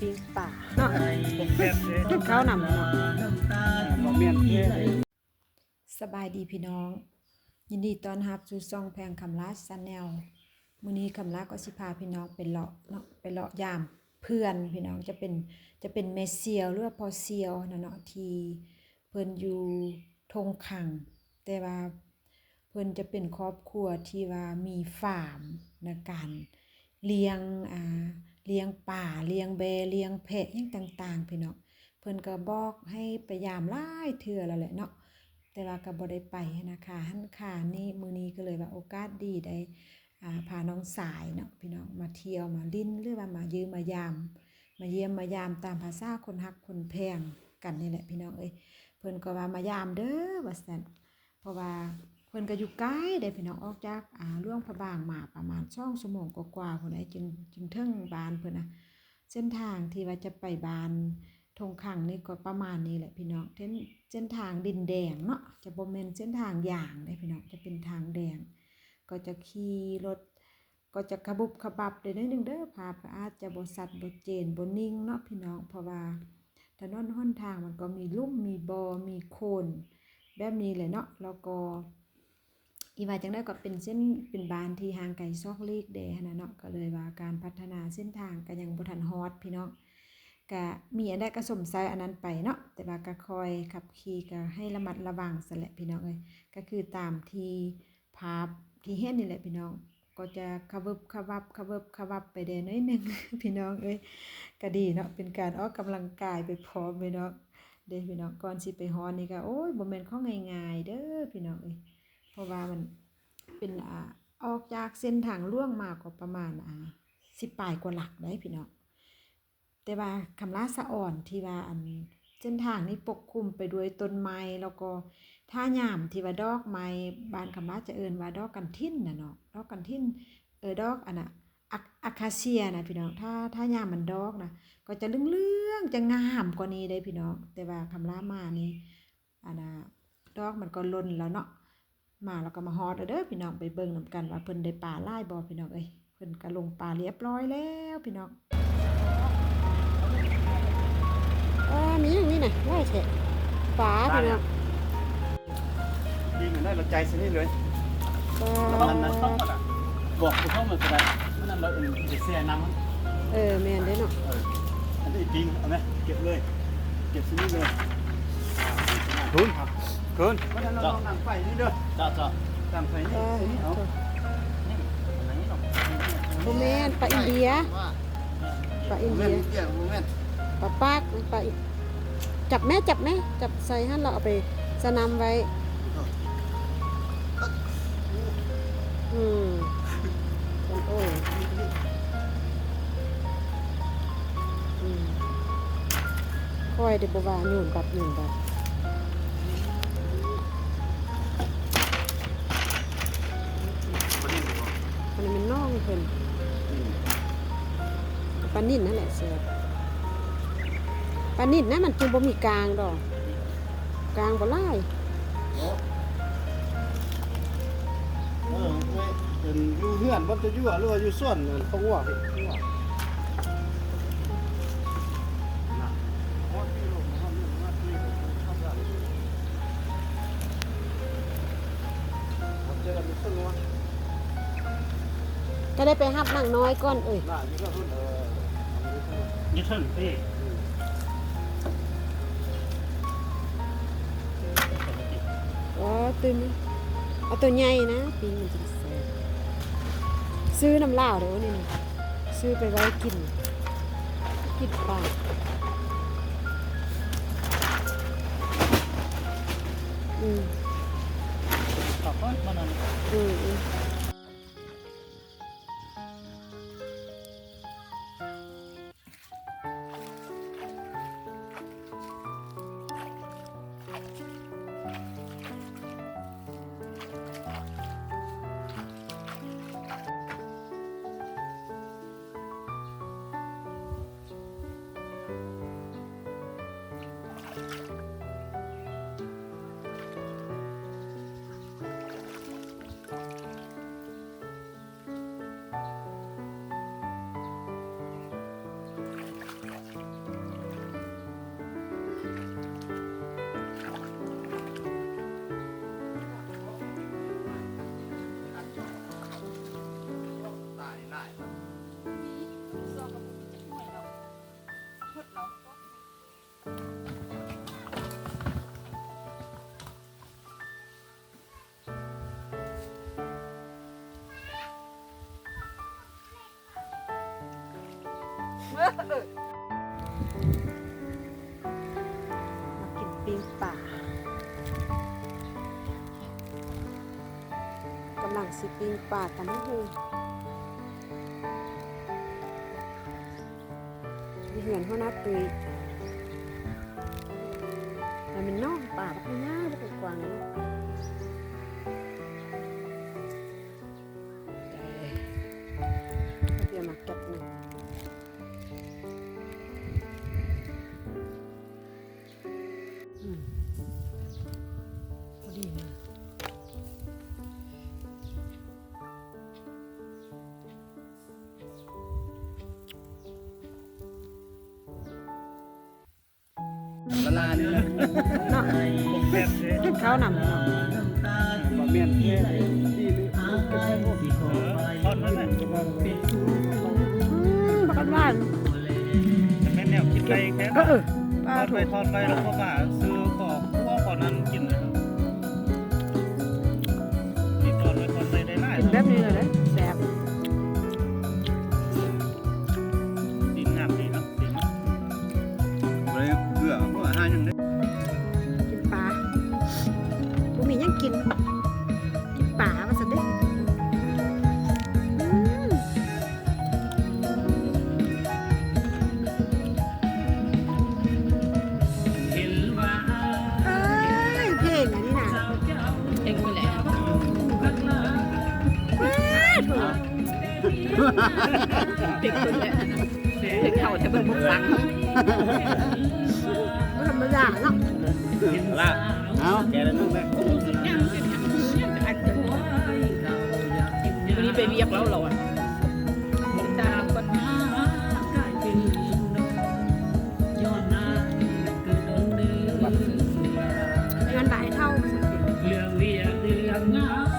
ปิ้งป่าเนาะข้าวนำเนาะสบายดีพี่น้องยินดีต้อนรับสู่ช่องแพงคำลาชาแนลมื้อนี้คำลาก็สิพาพี่น้องไปเลาะเนาะไปเลาะยามเพื่อนพี่น้องจะเป็นแม่เซียวหรือว่าพ่อเซียวเนาะที่เพิ่นอยู่ทงขังแต่ว่าเพิ่นจะเป็นครอบครัวที่ว่ามีฟาร์มในการเลี้ยงเลี้ยงป่าเลี้ยงแบะเลี้ยงแพะอย่างต่างๆพี่น้องเพิ่นก็บอกให้ไปยามหลายเทื่อแล้วแหละเนาะแต่ว่าก็บ่ได้ไปนะคะหันค่านี่มื้อนี้ก็เลยว่าโอกาสดีได้พาน้องสายเนาะพี่น้องมาเที่ยวมาลิ้นหรือว่ามายืมมายามมาเยี่ยมมายามตามภาษาคนฮักคนแพงกันนี่แหละพี่น้องเอ้ยเพิ่นก็ว่ามายามเด้อว่าซั่นเพราะว่าเพิ่นก็อยู่ไกลได้พี่น้องออกจากหลวงพระบางมาประมาณ2ชั่วโมงกว่าๆพุ่นได้จึงถึงบ้านเพิ่นนะเส้นทางที่ว่าจะไปบ้านทงขังนี่ก็ประมาณนี้แหละพี่น้องเส้นทางดินแดงเนาะจะบ่แม่นเส้นทางหญ้างได้พี่น้องจะเป็นทางแดงก็จะขี่รถก็จะขบุบขบับได้นิดนึงเด้อภาพก็อาจจะบ่ชัดบ่เจนบ่นิ่งเนาะพี่น้องเพราะว่าถนนหนทางมันก็มีลุ่มมีบ่อมีโคลนแบบนี้เลยเนาะแล้วก็อีว่าจังได้ก็เป็นเส้นเป็นบ้านที่ห่างไกลซอกเล็กแดนะเนาะก็เลยว่าการพัฒนาเส้นทางก็ยังบ่ทันฮอดพี่น้องก็มีอันใดก็สมใจอันนั้นไปเนาะแต่ว่าก็คอยขับขี่ก็ให้ระมัดระวังซะแหละพี่น้องเอ้ยก็คือตามที่ภาพที่เห็นนี่แหละพี่น้องก็จะขวบขวับไปได้น้อยนึง พี่น้องเอ้ยก็ดีเนาะเป็นการออกกำลังกายไปพร้อมพี่น้องเด้พี่น้องก่อนสิไปฮอดนี่ก็โอ้ยบ่แม่นของง่ายๆเด้อพี่น้องเอ้ยเพราะว่ามันเป็นออกจากเส้นทางล่วงมาก็ประมาณ10ปลายกว่าหลักได้พี่น้องแต่ว่าคำลาสะอ่อนที่ว่าเส้นทางนี้ปกคลุมไปด้วยต้นไม้แล้วก็ท่าหญ้ามที่ว่าดอกไม้บ้านคำลาจะเอิ้นว่าดอกกันทิ่นน่ะเนาะดอกกันทิ่นดอกอันน่ะอะคาเซียนะพี่น้องถ้าหญ้ามันดอกนะก็จะเหลืองๆจะงามกว่านี้ได้พี่น้องแต่ว่าคำลามานี่อันน่ะดอกมันก็ล้นแล้วเนาะมาแล้วก็มาฮอดเด้อพี่น้องไปเบิ่งนำกันว่าเพิ่นได้ปลาหลายบ่พี่น้องเอ้ยเพิ่นก็ลงปลาเรียบร้อยแล้วพี่น้องมีอย่างนี้น่ะได้แท้ปลาพี่น้องยิงได้เราใจสินี่เลยปลาบอกกูเข้ามาก็ได้เมื่อนั้นเราจะเสียน้ำมันแม่นเด้เนาะอันนี้จริงเอาไหมเก็บเลยเก็บสินี่เลยคุณคุณเมื่อนั้นเราลองนำไฟนี่เด้อจ้าตามไฟนี่เอาโมเมนปลาอินเดียปลาอินเดียปลาปากปลาจับแม่จับใส่ให้เราเอาไปสนำไว้โอ้ยค่อยเดี๋ยวบ่ว่าหยุ่นแบบอันนี้มันน่องเพิ่นปลานิ่นนั่นแหละเสือปลานิ่นนะมันจึงบ่มีกลางดอกกลางบ่ไล่เป็นอยู่เฮือนบ่จะอยู่หรือว่าอยู่สวนเขาว่าก็ได้ไปหับนั่งน้อยก่อนเอ้ยนี่ถึงพี่ตื่นเอาตัวใหญ่นะปีมันจะซื้อน้ำลาวเดี๋ยวนี้ซื้อไปไว้กินปลาขอบคุณมาก มากินปิ้งป่ากำลังสิปิ้งป่าตำมะฮูมีเหือนหัวหน้าตุยแต่มันน้องป่าพักง่ายไปกว่านั้นเดี๋ยวมาเก็บหนึ่งพอดีนะละลายนี่แหละ เนาะ แซ่บเลย กินข้าวนำเนาะ บะเมี่ยนที่ที่ลืมเก็บไว้พวกทอดนั่นแหละ บักกันว่าน แต่แม่แนวกินไก่แค่ ปลา ทอด ถู ไป ก ทอดไปแล้วก็มาซื้อของพวกก่อนนั้นกินเลยนี่ทอดไปทอดไปได้หลาย กินแบบนี้เลยนะแซ่บ ดินงามดีเนาะดินเลยเกลือพวกอาหารยังได้ กินปลาพวกนี้ยังกินปลามาสันเด้เพลงอันนี้นะ เองไปแหละ เด็กคนแหละเด็กเขาจะเป็นพวกฟัง ไม่ธรรมดาเนาะ ละเอาแกแล้วนึกไหม วันนี้ไปเรียกแล้วเราอ่ะตามกัน เงินหลายเท่าสันเด้ เรื่องเรียนเรื่องงาน